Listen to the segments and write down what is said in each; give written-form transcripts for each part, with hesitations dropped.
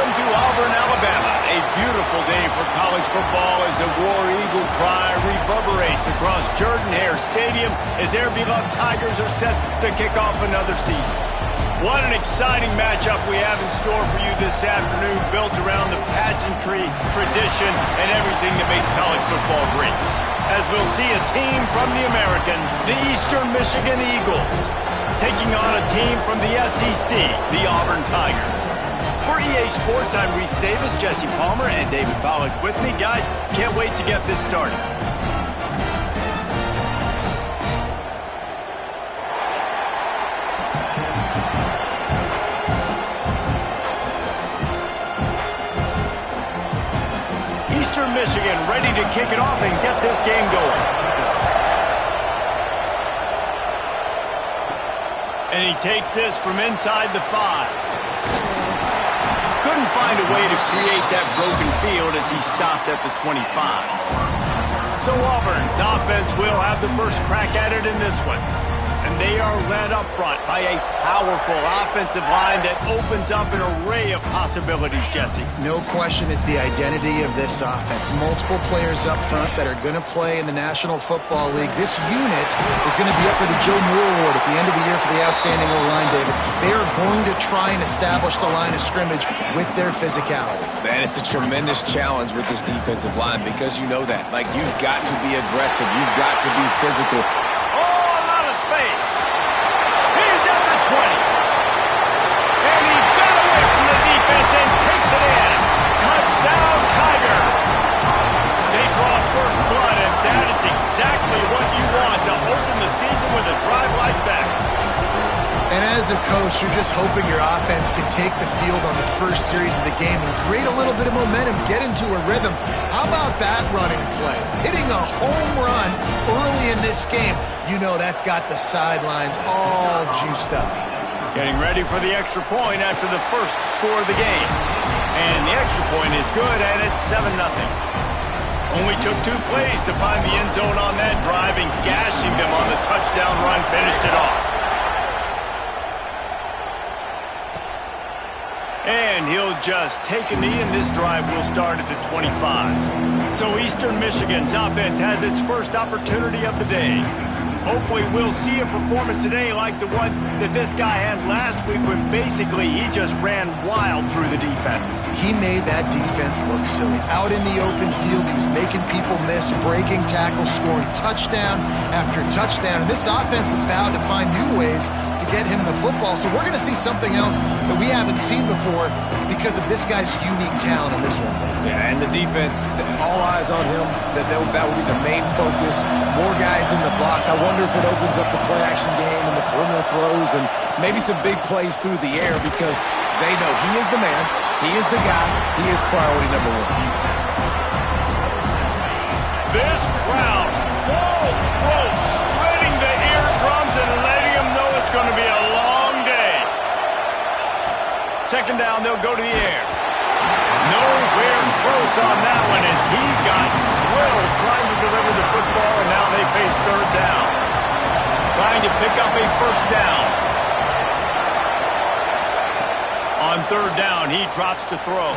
Welcome to Auburn, Alabama. A beautiful day for college football as the War Eagle cry reverberates across Jordan-Hare Stadium as their beloved Tigers are set to kick off another season. What an exciting matchup we have in store for you this afternoon, built around the pageantry, tradition, and everything that makes college football great. As we'll see a team from the American, the Eastern Michigan Eagles, taking on a team from the SEC, the Auburn Tigers. For EA Sports, I'm Reese Davis, Jesse Palmer, and David Pollack with me. Guys, can't wait to get this started. Eastern Michigan ready to kick it off and get this game going. And he takes this from inside the 5. Couldn't find a way to create that broken field as he stopped at the 25. So Auburn's offense will have the first crack at it in this one. And they are led up front by a powerful offensive line that opens up an array of possibilities, Jesse. No question it's the identity of this offense. Multiple players up front that are going to play in the National Football League. This unit is going to be up for the Joe Moore Award at the end of the year for the outstanding O-line, David. They are going to try and establish the line of scrimmage with their physicality. Man, it's a tremendous challenge with this defensive line because you know that. Like, you've got to be aggressive. You've got to be physical. Space. He's at the 20. And he got away from the defense and takes it in. Touchdown, Tiger. They draw first blood, and that is exactly what you want to open the season with a drive like that. And as a coach, you're just hoping your offense can take the field on the first series of the game and create a little bit of momentum, get into a rhythm. How about that running play? Hitting a home run early in this game. You know that's got the sidelines all juiced up. Getting ready for the extra point after the first score of the game. And the extra point is good, and it's 7-0. Only took 2 plays to find the end zone on that drive, and gashing them on the touchdown run finished it off. And he'll just take a knee, and this drive will start at the 25. So Eastern Michigan's offense has its first opportunity of the day. Hopefully we'll see a performance today like the one that this guy had last week when basically he just ran wild through the defense. He made that defense look silly. Out in the open field, he was making people miss, breaking tackles, scoring touchdown after touchdown. And this offense has vowed to find new ways to get him the football. So we're going to see something else that we haven't seen before because of this guy's unique talent in this one. Yeah, and the defense, all eyes on him. That will be the main focus. More guys in the box. I wonder if it opens up the play-action game and the perimeter throws and maybe some big plays through the air because they know he is the man, he is the guy, he is priority number 1. This crowd, full throat, spreading the eardrums and letting them know it's going to be a long day. Second down, they'll go to the air. Nowhere close on that one as he got drilled trying to deliver the football, and now they face third down. Trying to pick up a first down. On third down, he drops to throw.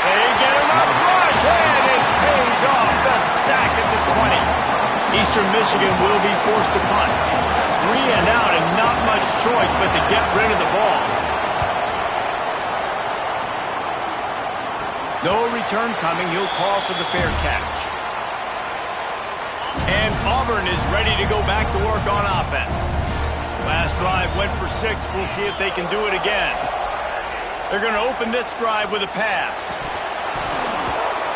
They get enough rush, and it pays off the sack at the 20. Eastern Michigan will be forced to punt. 3 and out and not much choice but to get rid of the ball. No return coming. He'll call for the fair catch. And Auburn is ready to go back to work on offense. Last drive went for 6. We'll see if they can do it again. They're going to open this drive with a pass.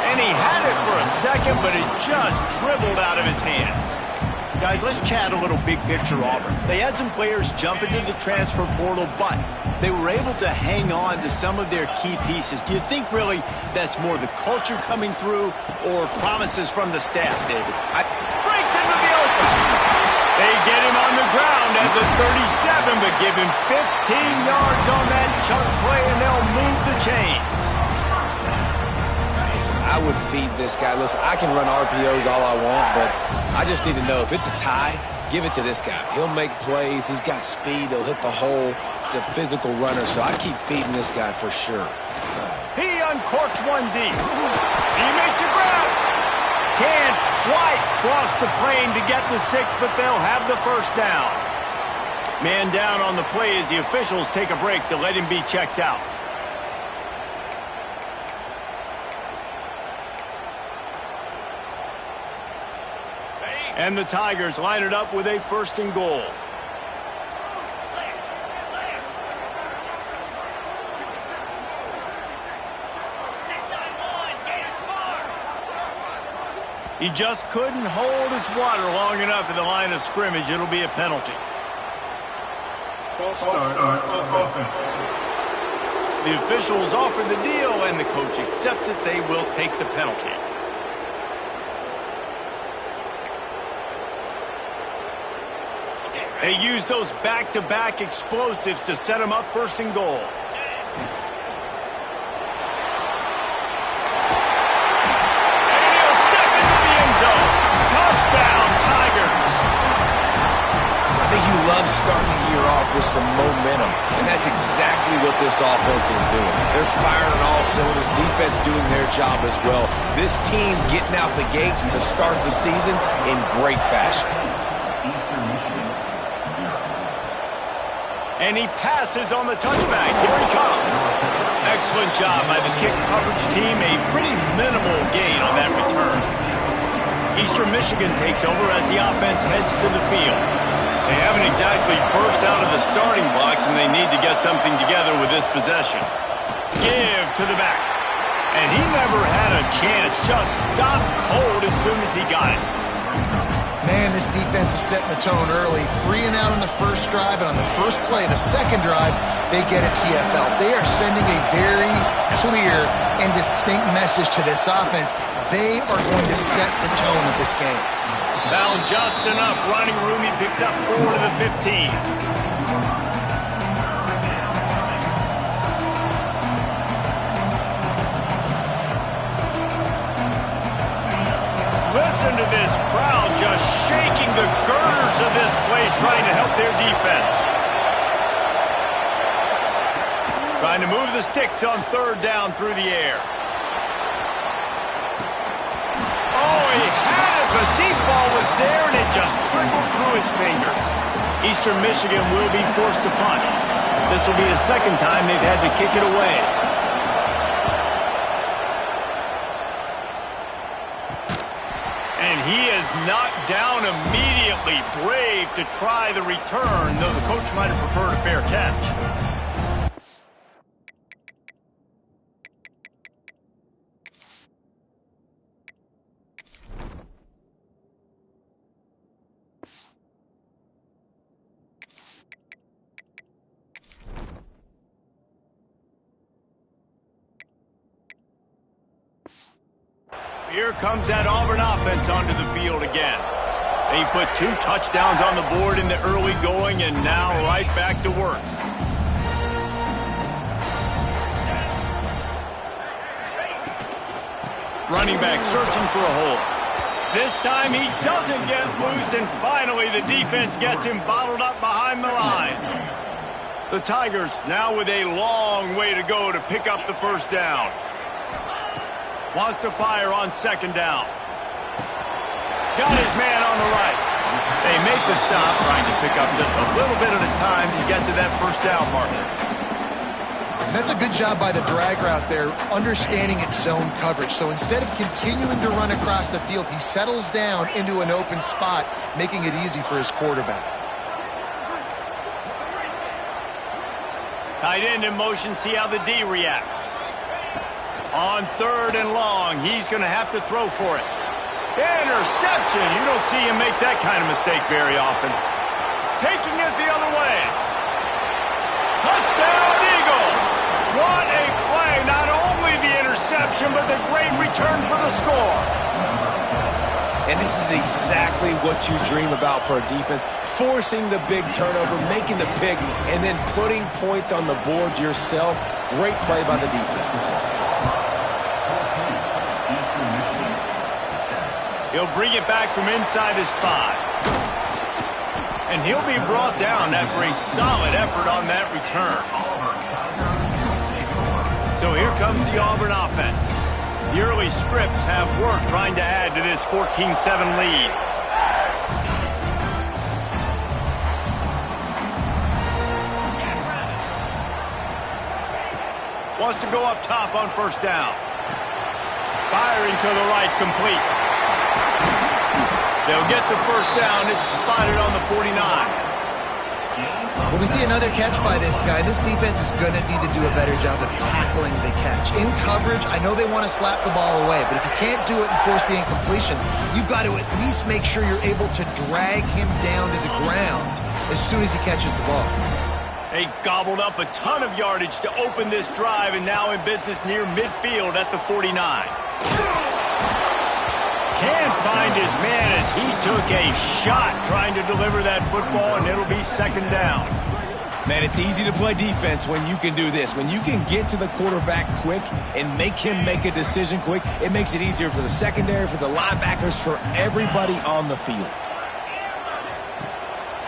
And he had it for a second, but it just dribbled out of his hands. Guys, let's chat a little big picture Auburn. They had some players jump into the transfer portal, but they were able to hang on to some of their key pieces. Do you think really that's more the culture coming through or promises from the staff, David? Breaks into the open. They get him on the ground at the 37, but give him 15 yards on that chunk play, and they'll move the chains. I would feed this guy. Listen, I can run RPOs all I want, but I just need to know if it's a tie, give it to this guy. He'll make plays. He's got speed. He'll hit the hole. He's a physical runner, so I keep feeding this guy for sure. He uncorks one deep. He makes a grab. Can't quite cross the plane to get the 6, but they'll have the first down. Man down on the play as the officials take a break to let him be checked out. And the Tigers line it up with a 1st and goal. He just couldn't hold his water long enough in the line of scrimmage. It'll be a penalty. False start on offense. The officials offer the deal, and the coach accepts it. They will take the penalty. They use those back-to-back explosives to set them up 1st and goal. And he'll step into the end zone. Touchdown, Tigers. I think you love starting the year off with some momentum, and that's exactly what this offense is doing. They're firing on all cylinders, defense doing their job as well. This team getting out the gates to start the season in great fashion. And he passes on the touchback. Here he comes. Excellent job by the kick coverage team. A pretty minimal gain on that return. Eastern Michigan takes over as the offense heads to the field. They haven't exactly burst out of the starting blocks, and they need to get something together with this possession. Give to the back. And he never had a chance. Just stopped cold as soon as he got it. Man, this defense is setting the tone early. 3 and out on the first drive, and on the first play, the second drive, they get a TFL. They are sending a very clear and distinct message to this offense. They are going to set the tone of this game. Found just enough running room. He picks up 4 to the 15. Listen to this crowd just shaking the girders of this place, trying to help their defense. Trying to move the sticks on 3rd down through the air. Oh, he had it. The deep ball was there, and it just trickled through his fingers. Eastern Michigan will be forced to punt. This will be the 2nd time they've had to kick it away. And he is knocked down immediately. Brave to try the return, though the coach might have preferred a fair catch. Here comes that Auburn offense onto the field again. They put 2 touchdowns on the board in the early going, and now right back to work. Running back searching for a hole. This time he doesn't get loose, and finally the defense gets him bottled up behind the line. The Tigers now with a long way to go to pick up the 1st down. Wants to fire on 2nd down. Got his man on the right. They make the stop, trying to pick up just a little bit at a time to get to that 1st down marker. That's a good job by the drag route there, understanding its zone coverage. So instead of continuing to run across the field, he settles down into an open spot, making it easy for his quarterback. Tight end in motion, see how the D reacts. On 3rd and long, he's going to have to throw for it. Interception! You don't see him make that kind of mistake very often. Taking it the other way. Touchdown, Eagles! What a play! Not only the interception, but the great return for the score. And this is exactly what you dream about for a defense. Forcing the big turnover, making the pick, and then putting points on the board yourself. Great play by the defense. He'll bring it back from inside his 5. And he'll be brought down after a solid effort on that return. So here comes the Auburn offense. The early scripts have worked trying to add to this 14-7 lead. Wants to go up top on first down. Firing to the right, complete. They'll get the first down. It's spotted on the 49. Well, we see another catch by this guy. This defense is going to need to do a better job of tackling the catch. In coverage, I know they want to slap the ball away, but if you can't do it and force the incompletion, you've got to at least make sure you're able to drag him down to the ground as soon as he catches the ball. They gobbled up a ton of yardage to open this drive, and now in business near midfield at the 49. Can't find his man as he took a shot trying to deliver that football, and it'll be second down. Man, it's easy to play defense when you can do this. When you can get to the quarterback quick and make him make a decision quick, it makes it easier for the secondary, for the linebackers, for everybody on the field.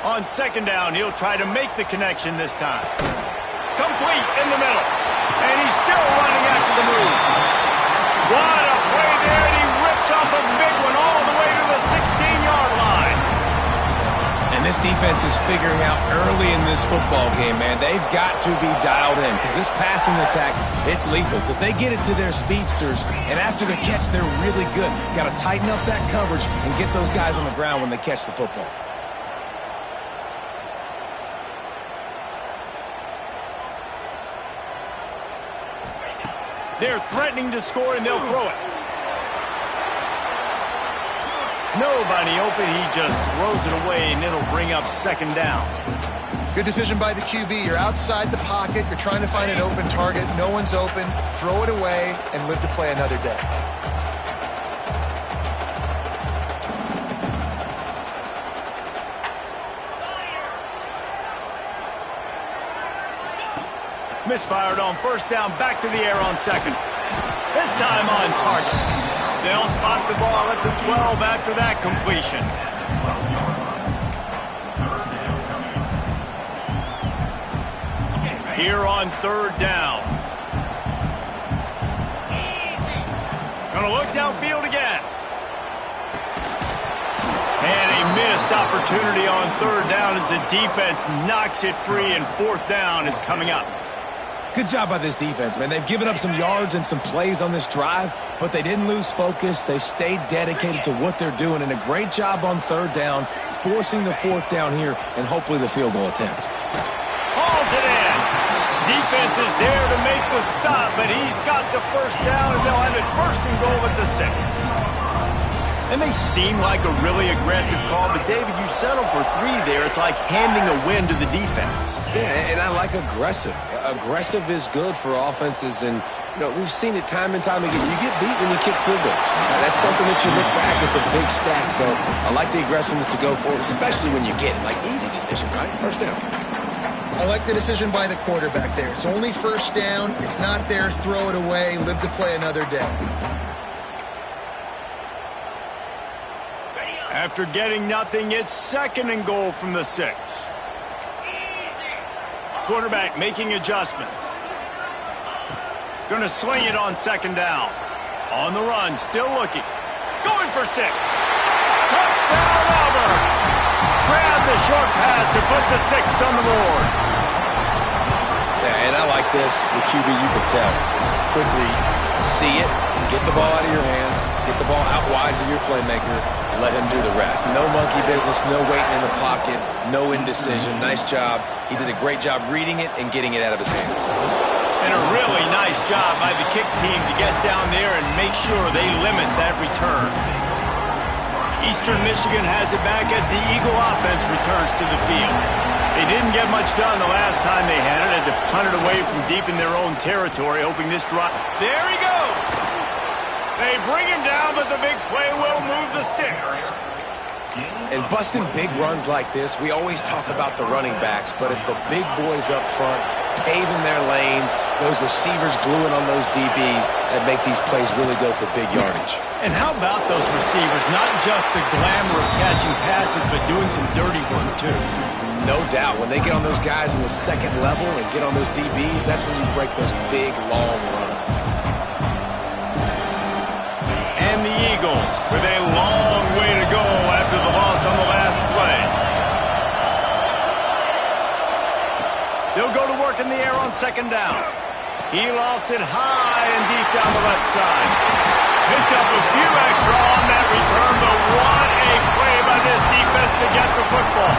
On second down, he'll try to make the connection this time. Complete in the middle. And he's still running after the move. What a play there, and he rips off a big one all the way to the 16-yard line. And this defense is figuring out early in this football game, man. They've got to be dialed in because this passing attack, it's lethal because they get it to their speedsters, and after the catch, they're really good. Got to tighten up that coverage and get those guys on the ground when they catch the football. They're threatening to score, and they'll throw it. Nobody open. He just throws it away, and it'll bring up second down. Good decision by the QB. You're outside the pocket. You're trying to find an open target. No one's open. Throw it away and live to play another day. Misfired on first down, back to the air on second. This time on target. They'll spot the ball at the 12 after that completion. Here on third down. Gonna look downfield again. And a missed opportunity on third down as the defense knocks it free, and fourth down is coming up. Good job by this defense, man. They've given up some yards and some plays on this drive, but they didn't lose focus. They stayed dedicated to what they're doing, and a great job on third down, forcing the fourth down here, and hopefully the field goal attempt. Hauls it in. Defense is there to make the stop, but he's got the first down, and they'll have it first and goal at the 6. That may seem like a really aggressive call, but David, you settle for 3 there. It's like handing a win to the defense. Yeah, and I like aggressive. Aggressive is good for offenses, and we've seen it time and time again. You get beat when you kick field goals. That's something that you look back. It's a big stat, so I like the aggressiveness to go for it, especially when you get it. Like, easy decision, right? First down. I like the decision by the quarterback there. It's only first down. It's not there. Throw it away. Live to play another day. After getting nothing, it's second and goal from the 6. Quarterback making adjustments. Gonna sling it on second down. On the run, still looking. Going for 6. Touchdown, Auburn! Grab the short pass to put the 6 on the board. Yeah, and I like this. The QB, you can tell. Quick read. See it. Get the ball out of your hands. Get the ball out wide to your playmaker. Let him do the rest. No monkey business, no waiting in the pocket, no indecision. Nice job. He did a great job reading it and getting it out of his hands. And a really nice job by the kick team to get down there and make sure they limit that return. Eastern Michigan has it back as the Eagle offense returns to the field. They didn't get much done the last time they had it. Had to punt it away from deep in their own territory, hoping this drive. There he goes! They bring him down, but the big play will move the sticks. And busting big runs like this, we always talk about the running backs, but it's the big boys up front paving their lanes, those receivers gluing on those DBs that make these plays really go for big yardage. And how about those receivers? Not just the glamour of catching passes, but doing some dirty work, too. No doubt. When they get on those guys in the second level and get on those DBs, that's when you break those big, long runs. And the Eagles with a long way to go after the loss on the last play. They'll go to work in the air on second down. He lofts it high and deep down the left side. Picked up a few extra on that return, but what a play by this defense to get the football.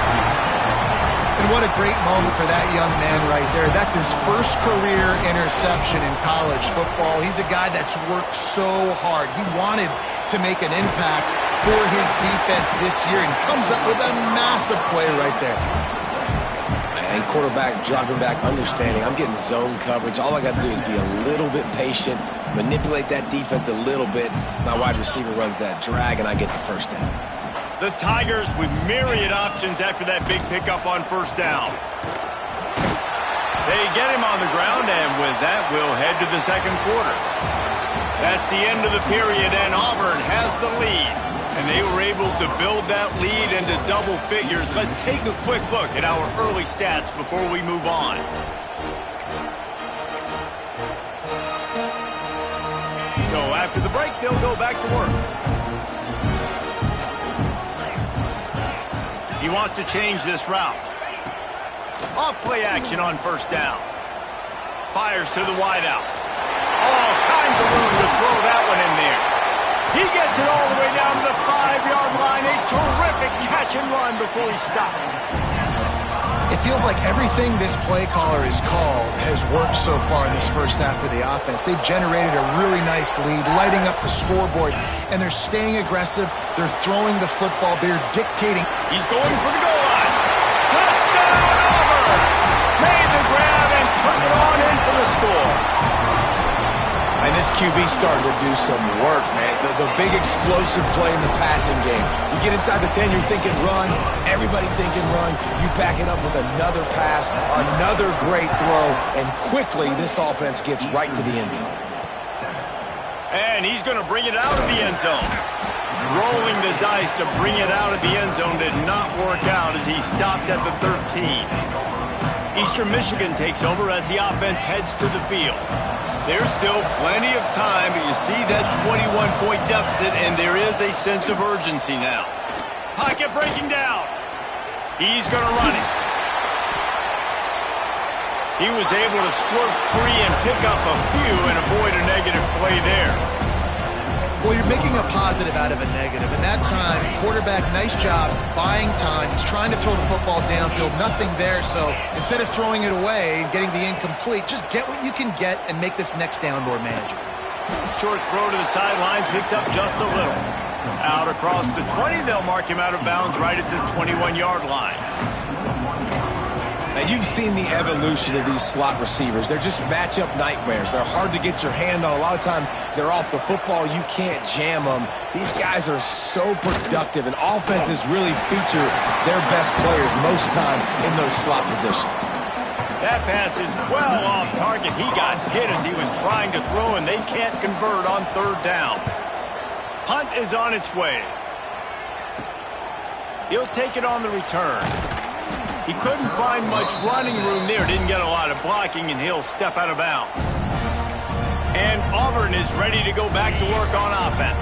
And what a great moment for that young man right there. That's his first career interception in college football. He's a guy that's worked so hard. He wanted to make an impact for his defense this year and comes up with a massive play right there. And quarterback dropping back, understanding I'm getting zone coverage. All I got to do is be a little bit patient, manipulate that defense a little bit. My wide receiver runs that drag, and I get the first down. The Tigers with myriad options after that big pickup on first down. They get him on the ground, and with that, we'll head to the second quarter. That's the end of the period, and Auburn has the lead. And they were able to build that lead into double figures. Let's take a quick look at our early stats before we move on. So after the break, they'll go back to work. He wants to change this route. Off play action on first down. Fires to the wideout. All kinds of room to throw that one in there. He gets it all the way down to the 5-yard line. A terrific catch and run before he stopped. It feels like everything this play caller has called has worked so far in this first half for the offense. They've generated a really nice lead, lighting up the scoreboard, and they're staying aggressive. They're throwing the football. They're dictating. He's going for the goal line. Touchdown, Auburn! Made the grab and took it on in for the score. And this QB starting to do some work, man. The big explosive play in the passing game. You get inside the 10, you're thinking run. Everybody thinking run. You back it up with another pass, another great throw, and quickly this offense gets right to the end zone. And he's going to bring it out of the end zone. Rolling the dice to bring it out of the end zone did not work out as he stopped at the 13. Eastern Michigan takes over as the offense heads to the field. There's still plenty of time, but you see that 21-point deficit, and there is a sense of urgency now. Pocket breaking down. He's going to run it. He was able to squirt free and pick up a few and avoid a negative play there. Well, you're making a positive out of a negative. And that time, quarterback, nice job buying time. He's trying to throw the football downfield. Nothing there. So instead of throwing it away and getting the incomplete, just get what you can get and make this next down more manageable. Short throw to the sideline, picks up just a little. Out across the 20, they'll mark him out of bounds right at the 21-yard line. Now, you've seen the evolution of these slot receivers. They're just matchup nightmares. They're hard to get your hand on. A lot of times, they're off the football. You can't jam them. These guys are so productive, and offenses really feature their best players most time in those slot positions. That pass is well off target. He got hit as he was trying to throw, and they can't convert on third down. Punt is on its way. He'll take it on the return. He couldn't find much running room there, didn't get a lot of blocking, and he'll step out of bounds. And Auburn is ready to go back to work on offense.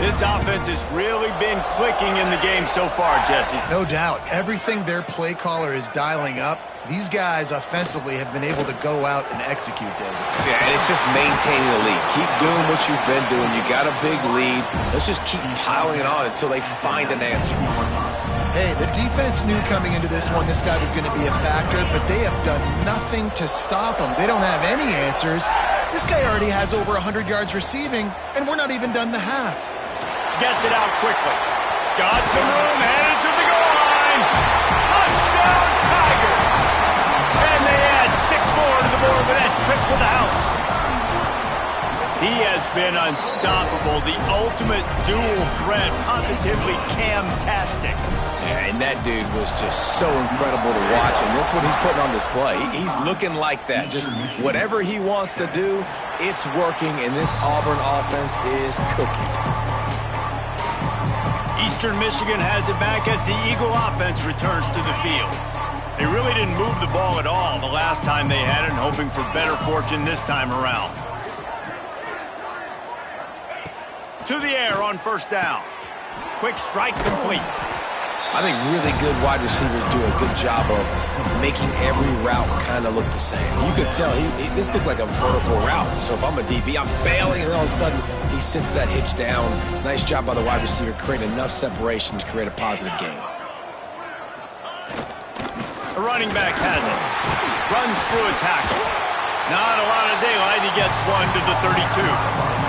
This offense has really been clicking in the game so far, Jesse. No doubt. Everything their play caller is dialing up, these guys offensively have been able to go out and execute, David. Yeah, and it's just maintaining the lead. Keep doing what you've been doing. You got a big lead. Let's just keep piling it on until they find an answer. Hey, the defense knew coming into this one this guy was going to be a factor, but they have done nothing to stop him. They don't have any answers. This guy already has over 100 yards receiving, and we're not even done the half. Gets it out quickly. Got some room, headed to the goal line. Touchdown, Tigers! And they add 6 more to the board with that trip to the house. He has been unstoppable, the ultimate dual threat, positively cam-tastic. Yeah, and that dude was just so incredible to watch, and that's what he's putting on display. He's looking like that. Just whatever he wants to do, it's working, and this Auburn offense is cooking. Eastern Michigan has it back as the Eagle offense returns to the field. They really didn't move the ball at all the last time they had it, and hoping for better fortune this time around. To the air on first down. Quick strike complete. I think really good wide receivers do a good job of making every route kind of look the same. You could tell this looked like a vertical route. So if I'm a DB, I'm bailing, and all of a sudden he sits that hitch down. Nice job by the wide receiver, creating enough separation to create a positive gain. The running back has it. Runs through a tackle. Not a lot of daylight. He gets one to the 32.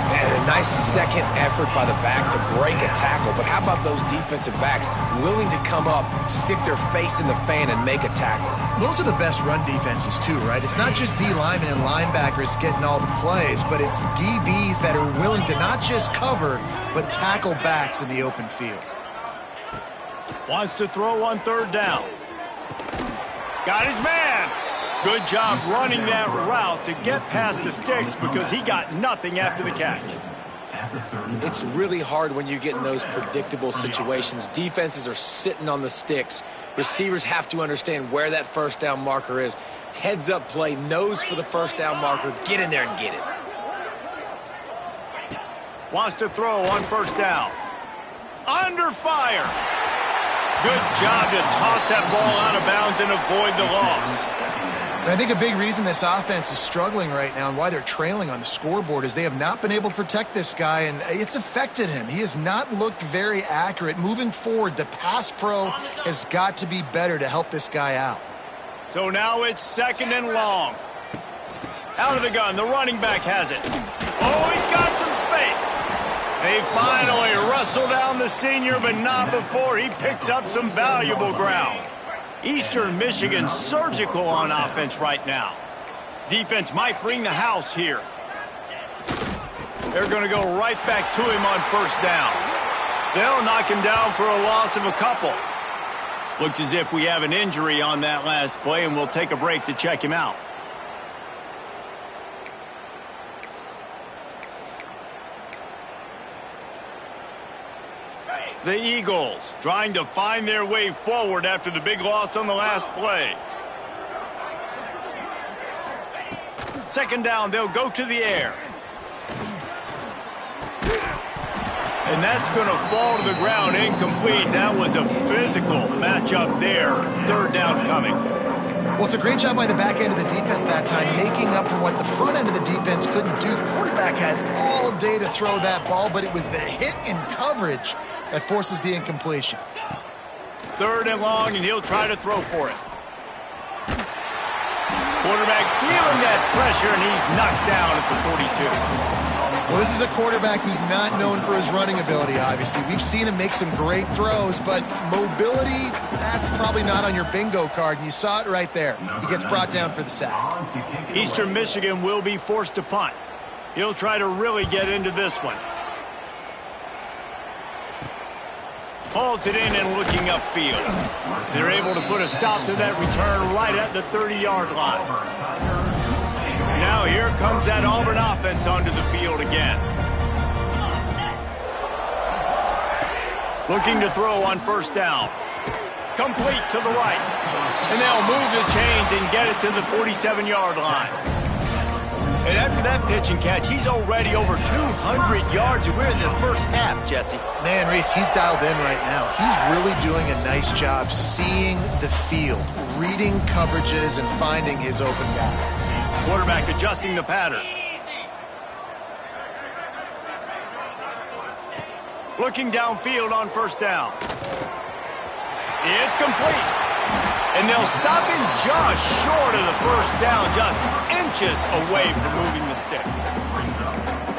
And a nice second effort by the back to break a tackle. But how about those defensive backs willing to come up, stick their face in the fan, and make a tackle? Those are the best run defenses too, right? It's not just D linemen and linebackers getting all the plays, but it's DBs that are willing to not just cover, but tackle backs in the open field. Wants to throw on third down. Got his man. Good job running that route to get past the sticks because he got nothing after the catch. It's really hard when you get in those predictable situations. Defenses are sitting on the sticks. Receivers have to understand where that first down marker is. Heads up play, nose for the first down marker. Get in there and get it. Wants to throw on first down. Under fire. Good job to toss that ball out of bounds and avoid the loss. And I think a big reason this offense is struggling right now and why they're trailing on the scoreboard is they have not been able to protect this guy, and it's affected him. He has not looked very accurate. Moving forward, the pass pro has got to be better to help this guy out. So now it's second and long. Out of the gun, the running back has it. Oh, he's got some space. They finally wrestle down the senior, but not before he picks up some valuable ground. Eastern Michigan surgical on offense right now. Defense might bring the house here. They're going to go right back to him on first down. They'll knock him down for a loss of a couple. Looks as if we have an injury on that last play, and we'll take a break to check him out. The Eagles trying to find their way forward after the big loss on the last play. Second down, they'll go to the air. And that's going to fall to the ground incomplete. That was a physical matchup there. Third down coming. Well, it's a great job by the back end of the defense that time, making up for what the front end of the defense couldn't do. The quarterback had all day to throw that ball, but it was the hit in coverage that forces the incompletion. Third and long, and he'll try to throw for it. Quarterback feeling that pressure, and he's knocked down at the 42. Well, this is a quarterback who's not known for his running ability, obviously. We've seen him make some great throws, but mobility, that's probably not on your bingo card, and you saw it right there. He gets brought down for the sack. Eastern Michigan will be forced to punt. He'll try to really get into this one. Hauls it in and looking upfield. They're able to put a stop to that return right at the 30-yard line. Now here comes that Auburn offense onto the field again. Looking to throw on first down. Complete to the right. And they'll move the chains and get it to the 47-yard line. And after that pitch and catch, he's already over 200 yards, and we're in the first half, Jesse. Man, Reese, he's dialed in right now. He's really doing a nice job seeing the field, reading coverages, and finding his open guy. Quarterback adjusting the pattern. Looking downfield on first down. It's complete. And they'll stop him just short of the first down, just inches away from moving the sticks.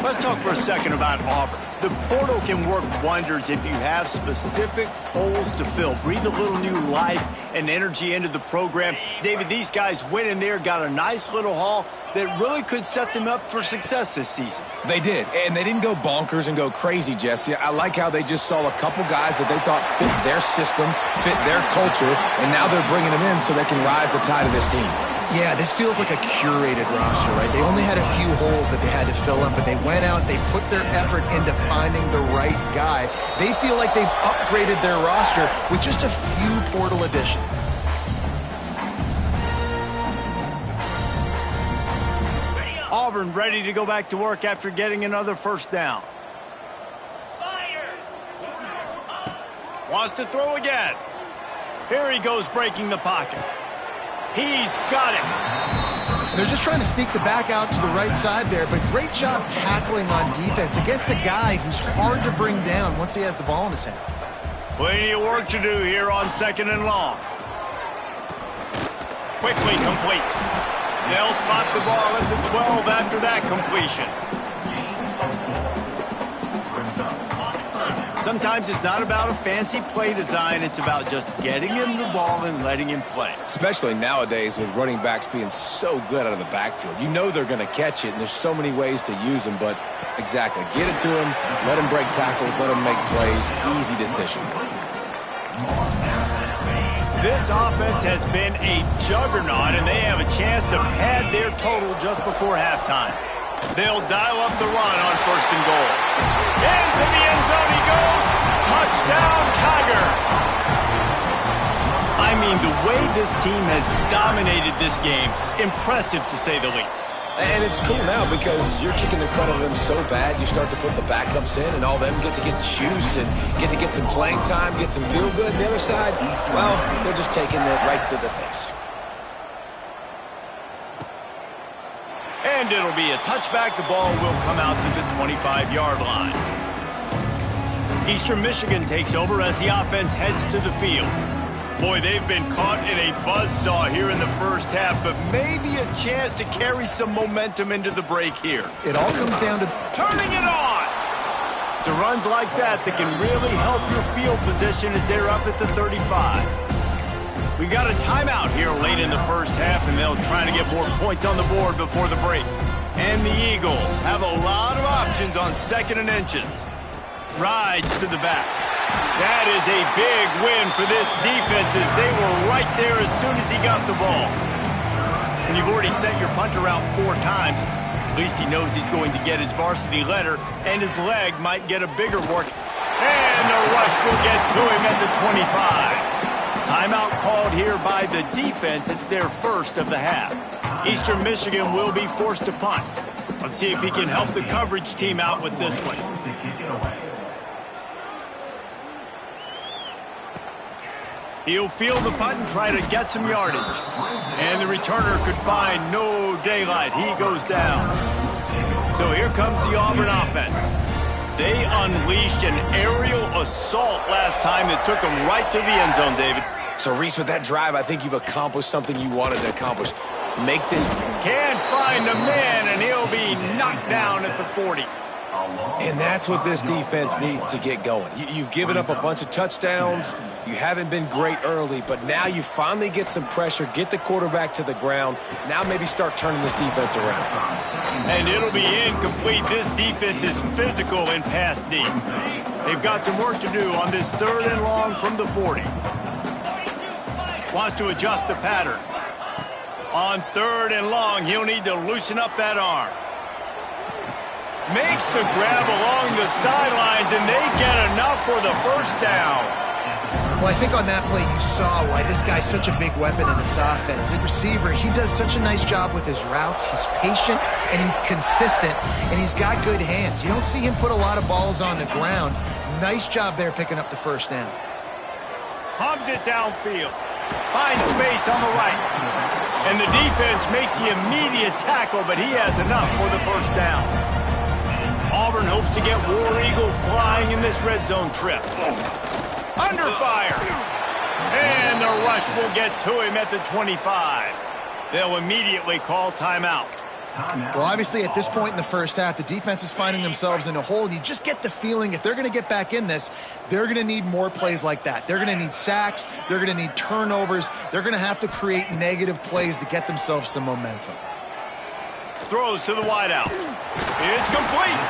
Let's talk for a second about Auburn. The portal can work wonders if you have specific holes to fill. Breathe a little new life and energy into the program. David, these guys went in there, got a nice little haul that really could set them up for success this season. They did, and they didn't go bonkers and go crazy, Jesse. I like how they just saw a couple guys that they thought fit their system, fit their culture, and now they're bringing them in so they can rise the tide of this team. Yeah, this feels like a curated roster, right? They only had a few holes that they had to fill up, but they went out, they put their effort into finding the right guy. They feel like they've upgraded their roster with just a few portal additions. Auburn ready to go back to work after getting another first down. Wants to throw again. Here he goes, breaking the pocket. He's got it. They're just trying to sneak the back out to the right side there, but great job tackling on defense against a guy who's hard to bring down once he has the ball in his hand. Plenty of work to do here on 2nd and long. Quickly complete. They'll spot the ball at the 12 after that completion. Sometimes it's not about a fancy play design. It's about just getting him the ball and letting him play. Especially nowadays with running backs being so good out of the backfield. You know they're going to catch it, and there's so many ways to use them. But exactly, get it to him, let him break tackles, let him make plays. Easy decision. This offense has been a juggernaut, and they have a chance to pad their total just before halftime. They'll dial up the run on 1st and goal. Into the end zone he goes. Touchdown, Tiger. I mean, the way this team has dominated this game, impressive to say the least. And it's cool now because you're kicking the credit of them so bad, you start to put the backups in, and all them get to get juice and get to get some playing time, get some feel good. And the other side, well, they're just taking it right to the face. And it'll be a touchback. The ball will come out to the 25-yard line. Eastern Michigan takes over as the offense heads to the field. Boy, they've been caught in a buzzsaw here in the first half, but maybe a chance to carry some momentum into the break here. It all comes down to turning it on. It's runs like that that can really help your field position as they're up at the 35. We got a timeout here late in the first half, and they'll try to get more points on the board before the break. And the Eagles have a lot of options on 2nd and inches. Rides to the back. That is a big win for this defense as they were right there as soon as he got the ball. When you've already sent your punter out 4 times, at least he knows he's going to get his varsity letter, and his leg might get a bigger work. And the rush will get to him at the 25. Timeout called here by the defense. It's their first of the half. Eastern Michigan will be forced to punt. Let's see if he can help the coverage team out with this one. He'll field the punt and try to get some yardage. And the returner could find no daylight. He goes down. So here comes the Auburn offense. They unleashed an aerial assault last time that took them right to the end zone, David. So, Reese, with that drive, I think you've accomplished something you wanted to accomplish. Make this... Can't find the man, and he'll be knocked down at the 40. And that's what this defense needs to get going. You've given up a bunch of touchdowns. You haven't been great early, but now you finally get some pressure, get the quarterback to the ground. Now maybe start turning this defense around. And it'll be incomplete. This defense is physical in pass D. They've got some work to do on this 3rd and long from the 40. Wants to adjust the pattern. On 3rd and long, he'll need to loosen up that arm. Makes the grab along the sidelines, and they get enough for the first down. Well, I think on that play you saw why this guy's such a big weapon in this offense. The receiver, he does such a nice job with his routes. He's patient, and he's consistent, and he's got good hands. You don't see him put a lot of balls on the ground. Nice job there picking up the first down. Hubs it downfield. Finds space on the right. And the defense makes the immediate tackle, but he has enough for the first down. Auburn hopes to get War Eagle flying in this red zone trip. Under fire. And the rush will get to him at the 25. They'll immediately call timeout. Well, obviously, at this point in the first half, the defense is finding themselves in a hole, and you just get the feeling if they're going to get back in this, they're going to need more plays like that. They're going to need sacks. They're going to need turnovers. They're going to have to create negative plays to get themselves some momentum. Throws to the wideout. It's complete.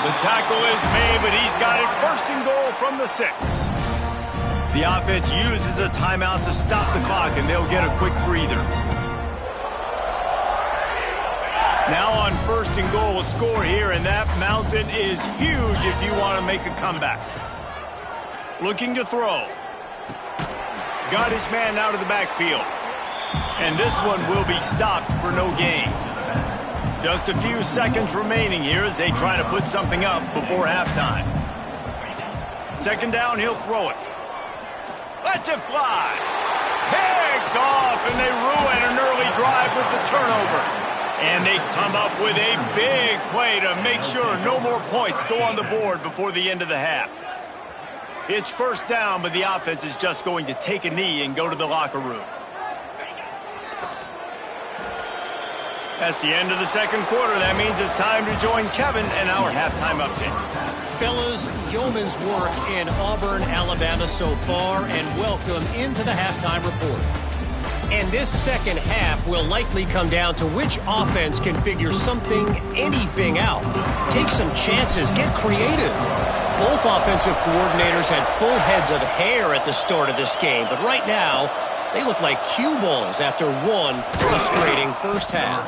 The tackle is made, but he's got it first and goal from the 6. The offense uses a timeout to stop the clock, and they'll get a quick breather. Now on first and goal, a score here, and that mountain is huge if you want to make a comeback. Looking to throw. Got his man out of the backfield. And this one will be stopped for no gain. Just a few seconds remaining here as they try to put something up before halftime. Second down, he'll throw it. Lets it fly. Picked off, and they ruin an early drive with the turnover. And they come up with a big play to make sure no more points go on the board before the end of the half. It's first down, but the offense is just going to take a knee and go to the locker room. That's the end of the second quarter. That means it's time to join Kevin in our halftime update. Fellas, yeoman's work in Auburn, Alabama so far, and welcome into the halftime report. And this second half will likely come down to which offense can figure anything out. Take some chances, get creative. Both offensive coordinators had full heads of hair at the start of this game, but right now, they look like cue balls after one frustrating first half.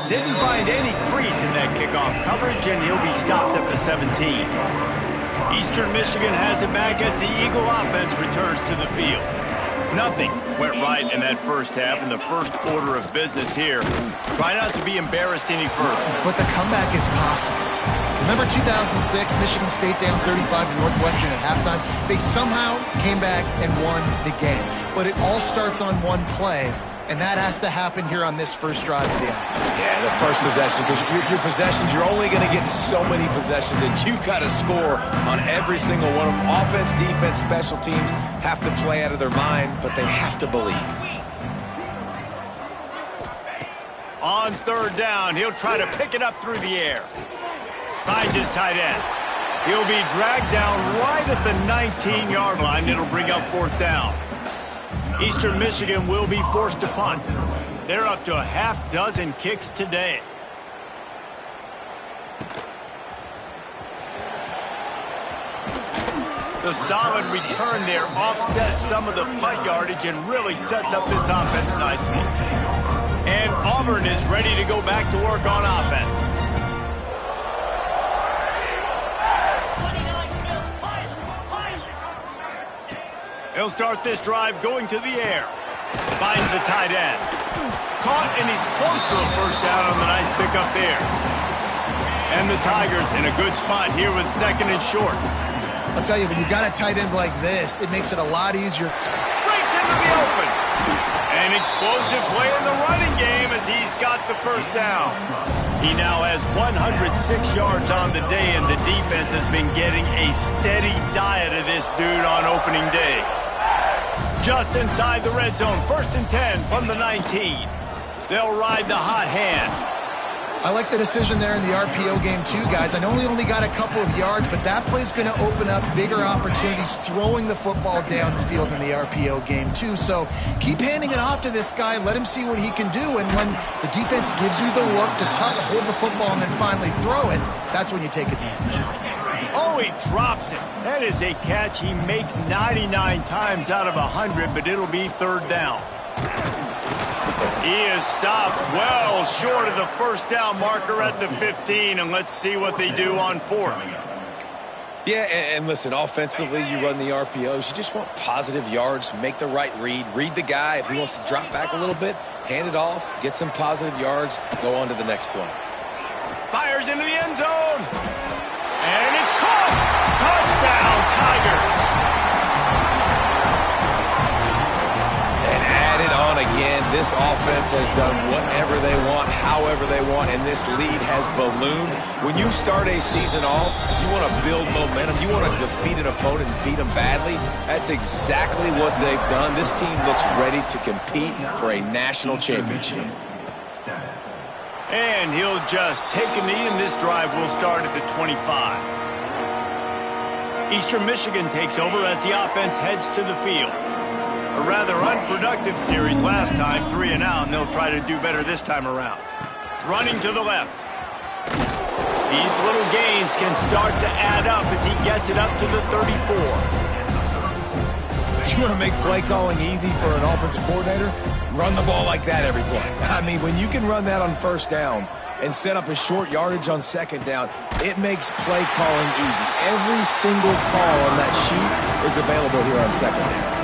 Didn't find any crease in that kickoff coverage, and he'll be stopped at the 17. Eastern Michigan has it back as the Eagle offense returns to the field. Nothing went right in that first half, and the first order of business here. Try not to be embarrassed any further. But the comeback is possible. Remember 2006, Michigan State down 35 to Northwestern at halftime? They somehow came back and won the game. But it all starts on one play, and that has to happen here on this first drive of the offense. Yeah, the first possession, because your possessions, you're only going to get so many possessions, and you've got to score on every single one of them. Offense, defense, special teams have to play out of their mind, but they have to believe. On third down, he'll try to pick it up through the air. Finds his tight end. He'll be dragged down right at the 19-yard line. It'll bring up fourth down. Eastern Michigan will be forced to punt. They're up to a half dozen kicks today. The solid return there offsets some of the punt yardage and really sets up this offense nicely. And Auburn is ready to go back to work on offense. He'll start this drive going to the air. Finds the tight end. Caught, and he's close to a first down on the nice pickup there. And the Tigers in a good spot here with second and short. I'll tell you, when you've got a tight end like this, it makes it a lot easier. Breaks into the open. An explosive play in the running game as he's got the first down. He now has 106 yards on the day, and the defense has been getting a steady diet of this dude on opening day. Just inside the red zone, first and 10 from the 19. They'll ride the hot hand. I like the decision there in the RPO game too, guys. I know he only got a couple of yards, but that play's going to open up bigger opportunities throwing the football down the field in the RPO game too. So keep handing it off to this guy. Let him see what he can do. And when the defense gives you the look to hold the football and then finally throw it, that's when you take advantage. Oh, he drops it. That is a catch he makes 99 times out of 100, but it'll be third down. He is stopped well short of the first down marker at the 15, and let's see what they do on fourth. Yeah, and listen, offensively, you run the RPOs. You just want positive yards, make the right read the guy. If he wants to drop back a little bit, hand it off, get some positive yards, go on to the next play. Fires into the end zone. And it's caught. Touchdown, Tigers. And added on again, this offense has done whatever they want, however they want, and this lead has ballooned. When you start a season off, you want to build momentum. You want to defeat an opponent and beat them badly. That's exactly what they've done. This team looks ready to compete for a national championship. And he'll just take a knee, and this drive will start at the 25. Eastern Michigan takes over as the offense heads to the field. A rather unproductive series last time, 3 and out, and they'll try to do better this time around. Running to the left. These little gains can start to add up as he gets it up to the 34. You want to make play calling easy for an offensive coordinator? Run the ball like that every play. I mean, when you can run that on first down and set up a short yardage on second down, it makes play calling easy. Every single call on that sheet is available here on second down.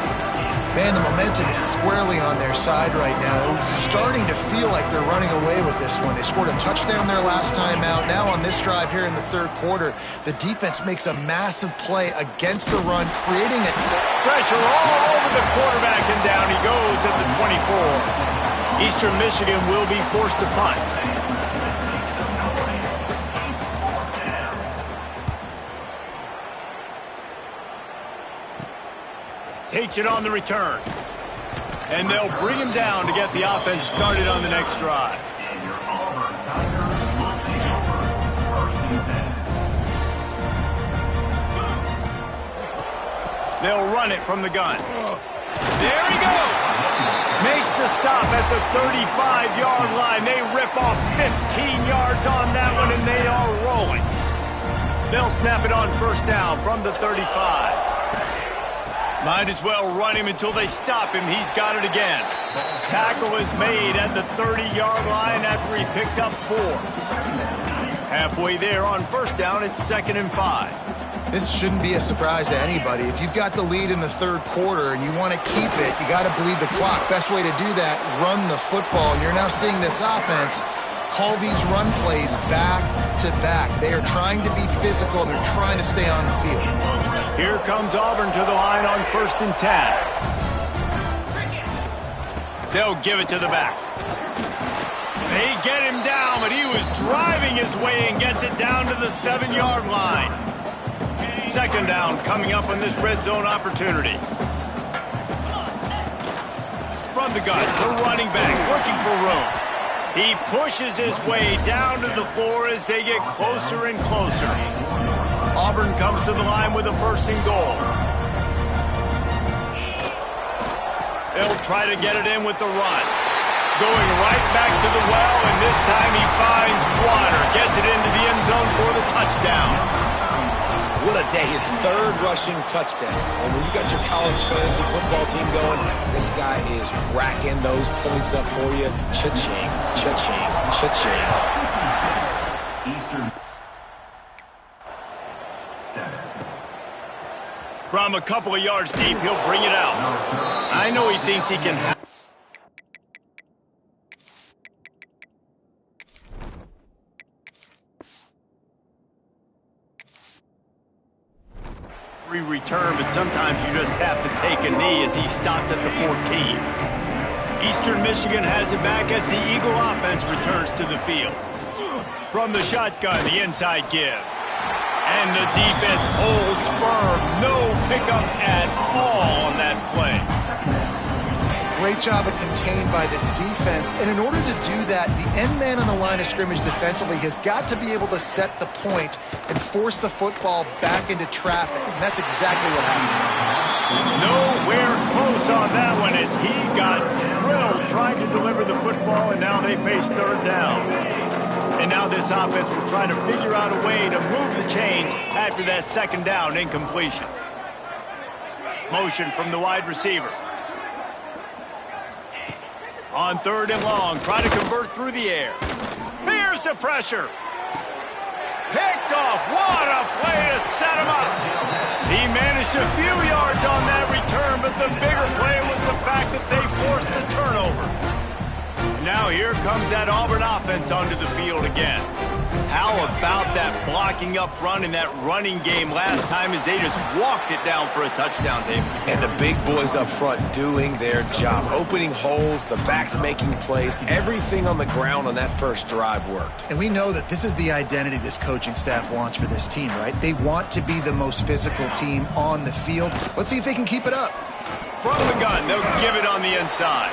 Man, the momentum is squarely on their side right now. It's starting to feel like they're running away with this one. They scored a touchdown their last time out. Now on this drive here in the third quarter, the defense makes a massive play against the run, creating a pressure all over the quarterback, and down he goes at the 24. Eastern Michigan will be forced to punt. Takes it on the return. And they'll bring him down to get the offense started on the next drive. They'll run it from the gun. There he goes. Makes the stop at the 35-yard line. They rip off 15 yards on that one, and they are rolling. They'll snap it on first down from the 35. Might as well run him until they stop him. He's got it again. Tackle is made at the 30-yard line after he picked up 4. Halfway there on first down, it's 2nd and 5. This shouldn't be a surprise to anybody. If you've got the lead in the third quarter and you want to keep it, you got to bleed the clock. Best way to do that, run the football. You're now seeing this offense call these run plays back to back. They are trying to be physical. They're trying to stay on the field. Here comes Auburn to the line on 1st and 10. They'll give it to the back. They get him down, but he was driving his way and gets it down to the 7-yard line. 2nd down coming up on this red zone opportunity. From the gun, the running back looking for room. He pushes his way down to the floor as they get closer and closer. Auburn comes to the line with a 1st and goal. They'll try to get it in with the run. Going right back to the well, and this time he finds water. Gets it into the end zone for the touchdown. What a day. His 3rd rushing touchdown. And when you got your college fantasy football team going, this guy is racking those points up for you. Cha-ching, cha-ching, cha-ching. From a couple of yards deep, he'll bring it out. I know he thinks he can return, but sometimes you just have to take a knee as he stopped at the 14. Eastern Michigan has it back as the Eagle offense returns to the field. From the shotgun, the inside give. And the defense holds firm. No pickup at all on that play. Great job of contained by this defense. And in order to do that, the end man on the line of scrimmage defensively has got to be able to set the point and force the football back into traffic. And that's exactly what happened. Nowhere close on that one as he got drilled trying to deliver the football, and now they face 3rd down. And now this offense will try to figure out a way to move the chains after that 2nd down incompletion. Motion from the wide receiver. On 3rd and long, try to convert through the air. Here's the pressure. Picked off. What a play to set him up. He managed a few yards on that return, but the bigger play was the fact that they forced the turnover. Now here comes that Auburn offense onto the field again. How about that blocking up front in that running game last time as they just walked it down for a touchdown, Dave? And the big boys up front doing their job. Opening holes, the backs making plays. Everything on the ground on that first drive worked. And we know that this is the identity this coaching staff wants for this team, right? They want to be the most physical team on the field. Let's see if they can keep it up. From the gun, they'll give it on the inside.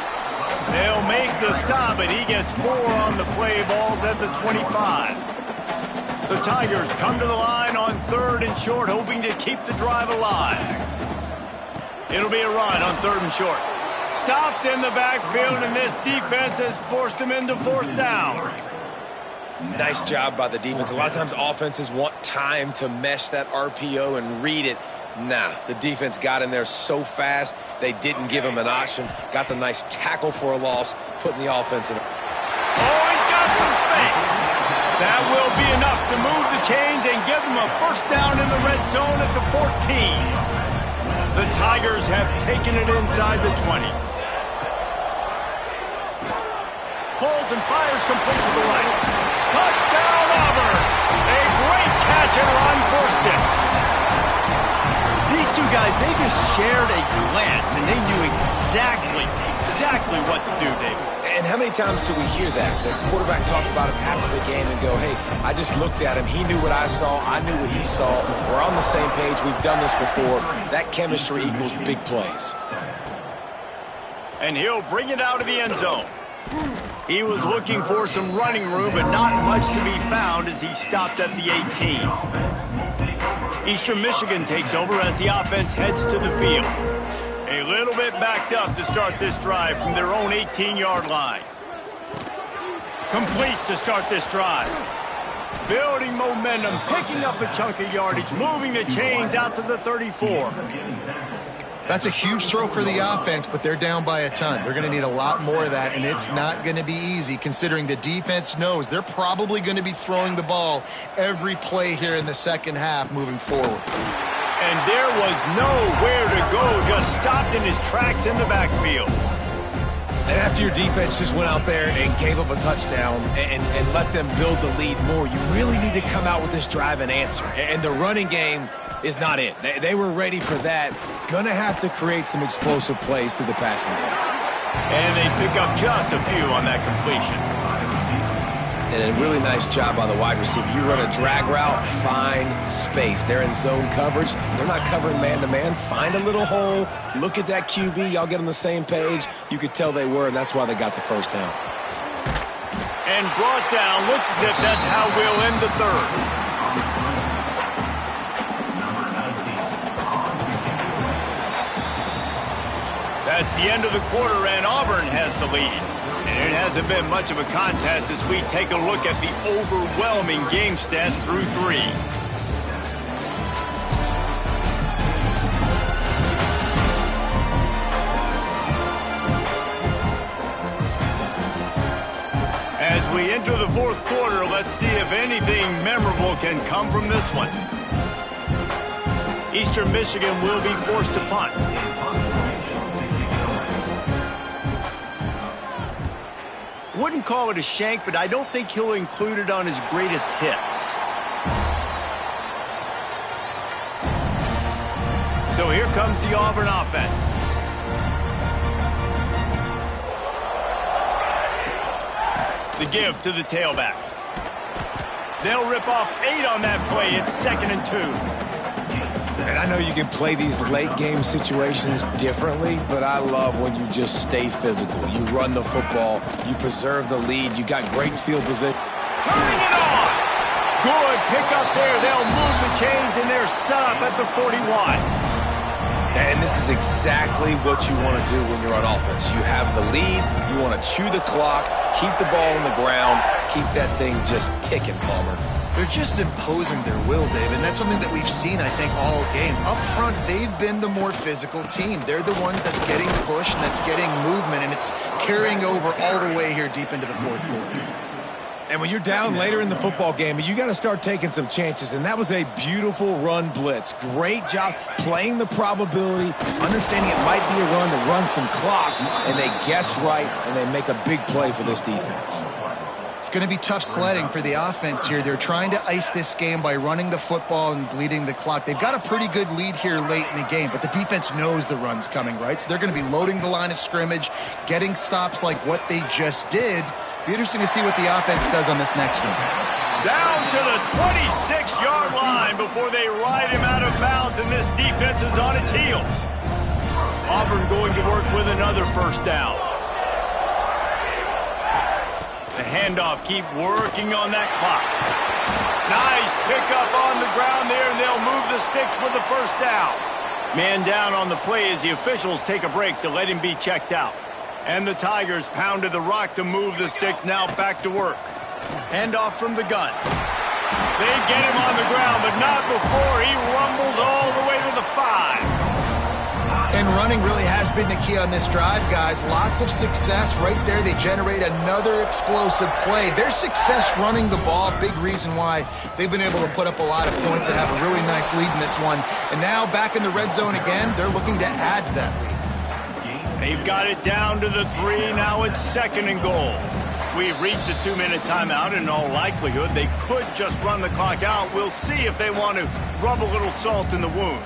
They'll make the stop, and he gets 4 on the play. Ball's at the 25. The Tigers come to the line on 3rd and short, hoping to keep the drive alive. It'll be a run on 3rd and short. Stopped in the backfield, and this defense has forced him into 4th down. Nice job by the defense. A lot of times offenses want time to mesh that RPO and read it. Nah, the defense got in there so fast, they didn't give him an option. Got the nice tackle for a loss, putting the offense in. Oh, he's got some space. That will be enough to move the chains and give them a 1st down in the red zone at the 14. The Tigers have taken it inside the 20. Pulls and fires complete to the right. Touchdown, Auburn! A great catch and run for 6. These two guys, they just shared a glance, and they knew exactly what to do, David. And how many times do we hear that? The quarterback talk about him after the game and go, hey, I just looked at him. He knew what I saw. I knew what he saw. We're on the same page. We've done this before. That chemistry equals big plays. And he'll bring it out of the end zone. He was looking for some running room, but not much to be found as he stopped at the 18. Eastern Michigan takes over as the offense heads to the field. A little bit backed up to start this drive from their own 18-yard line. Complete to start this drive. Building momentum, picking up a chunk of yardage, moving the chains out to the 34. That's a huge throw for the offense, but they're down by a ton. They're going to need a lot more of that, and it's not going to be easy considering the defense knows they're probably going to be throwing the ball every play here in the second half moving forward. And there was nowhere to go, just stopped in his tracks in the backfield. And after your defense just went out there and gave up a touchdown and let them build the lead more, you really need to come out with this drive and answer. And the running game is not it. They were ready for that. Gonna have to create some explosive plays through the passing game. And they pick up just a few on that completion. And a really nice job by the wide receiver. You run a drag route, find space. They're in zone coverage. They're not covering man-to-man. Find a little hole. Look at that QB. Y'all get on the same page. You could tell they were, and that's why they got the 1st down. And brought down. Looks as if that's how we'll end the 3rd. That's the end of the quarter, and Auburn has the lead. And it hasn't been much of a contest as we take a look at the overwhelming game stats through 3. As we enter the 4th quarter, let's see if anything memorable can come from this one. Eastern Michigan will be forced to punt. Wouldn't call it a shank, but I don't think he'll include it on his greatest hits. So here comes the Auburn offense. The give to the tailback. They'll rip off 8 on that play. It's 2nd and 2. And I know you can play these late-game situations differently, but I love when you just stay physical. You run the football. You preserve the lead. You got great field position. Turning it on! Good pick up there. They'll move the chains, and they're set up at the 41. And this is exactly what you want to do when you're on offense. You have the lead. You want to chew the clock, keep the ball on the ground, keep that thing just ticking, Palmer. They're just imposing their will, Dave, and that's something that we've seen, I think, all game. Up front, they've been the more physical team. They're the ones that's getting push and that's getting movement, and it's carrying over all the way here deep into the 4th quarter. And when you're down later in the football game, you got to start taking some chances, and that was a beautiful run blitz. Great job playing the probability, understanding it might be a run to run some clock, and they guess right, and they make a big play for this defense. It's going to be tough sledding for the offense here. They're trying to ice this game by running the football and bleeding the clock. They've got a pretty good lead here late in the game, but the defense knows the run's coming, right? So they're going to be loading the line of scrimmage, getting stops like what they just did. Be interesting to see what the offense does on this next one. Down to the 26-yard line before they ride him out of bounds, and this defense is on its heels. Auburn going to work with another 1st down. handoff. Keep working on that clock. Nice pickup on the ground there, and they'll move the sticks for the first down. Man down on the play as the officials take a break to let him be checked out. And the Tigers pounded the rock to move the sticks, now back to work. Handoff from the gun. They get him on the ground, but not before he rumbles all the way to the 5. And running really has been the key on this drive, guys. Lots of success right there. They generate another explosive play. Their success running the ball, big reason why they've been able to put up a lot of points and have a really nice lead in this one. And now back in the red zone again, they're looking to add to that lead. They've got it down to the 3. Now it's 2nd and goal. We've reached a 2-minute timeout. In all likelihood, they could just run the clock out. We'll see if they want to rub a little salt in the wound.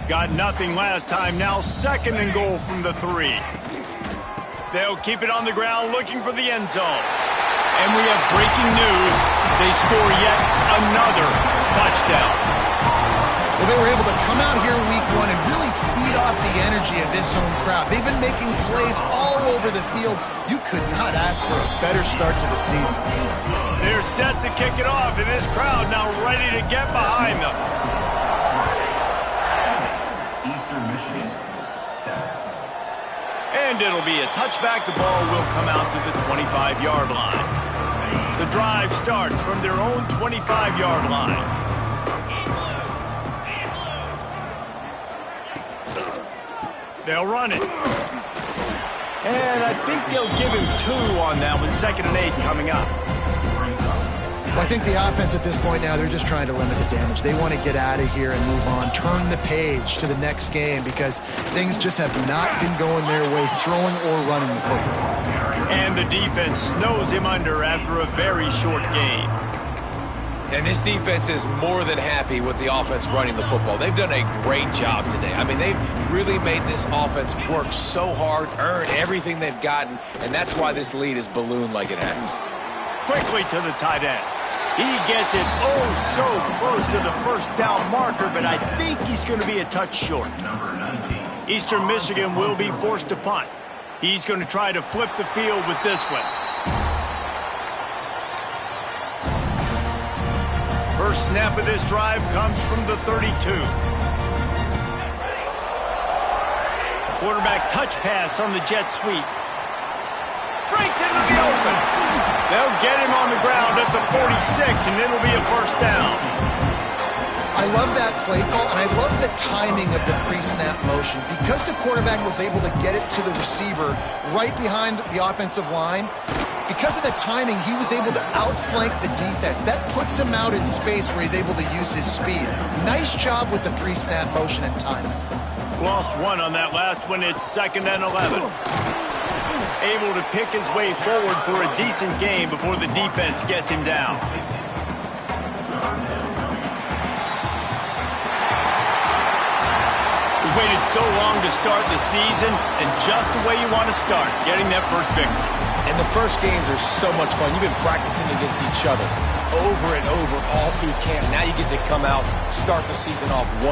Got nothing last time. Now 2nd and goal from the 3. They'll keep it on the ground looking for the end zone. And we have breaking news. They score yet another touchdown. Well, they were able to come out here week 1 and really feed off the energy of this home crowd. They've been making plays all over the field. You could not ask for a better start to the season. They're set to kick it off, and this crowd now ready to get behind them. And it'll be a touchback. The ball will come out to the 25-yard line. The drive starts from their own 25-yard line. They'll run it. And I think they'll give him 2 on that one. 2nd and 8 coming up. Well, I think the offense at this point now, they're just trying to limit the damage. They want to get out of here and move on, turn the page to the next game because things just have not been going their way, throwing or running the football. And the defense snows him under after a very short game. And this defense is more than happy with the offense running the football. They've done a great job today. I mean, they've really made this offense work so hard, earn everything they've gotten, and that's why this lead is ballooned like it has. Quickly to the tight end. He gets it so close to the first down marker, but I think he's going to be a touch short. Eastern Michigan will be forced to punt. He's going to try to flip the field with this one. First snap of this drive comes from the 32. Quarterback touch pass on the jet sweep. Breaks into the open. They'll get him on the ground at the 46, and it'll be a first down. I love that play call, and I love the timing of the pre-snap motion. Because the quarterback was able to get it to the receiver right behind the offensive line, because of the timing, he was able to outflank the defense. That puts him out in space where he's able to use his speed. Nice job with the pre-snap motion and timing. Lost 1 on that last one. It's 2nd and 11. Able to pick his way forward for a decent game before the defense gets him down. We waited so long to start the season, and just the way you want to start, getting that first victory. And the first games are so much fun. You've been practicing against each other over and over all through camp. Now you get to come out, start the season off one.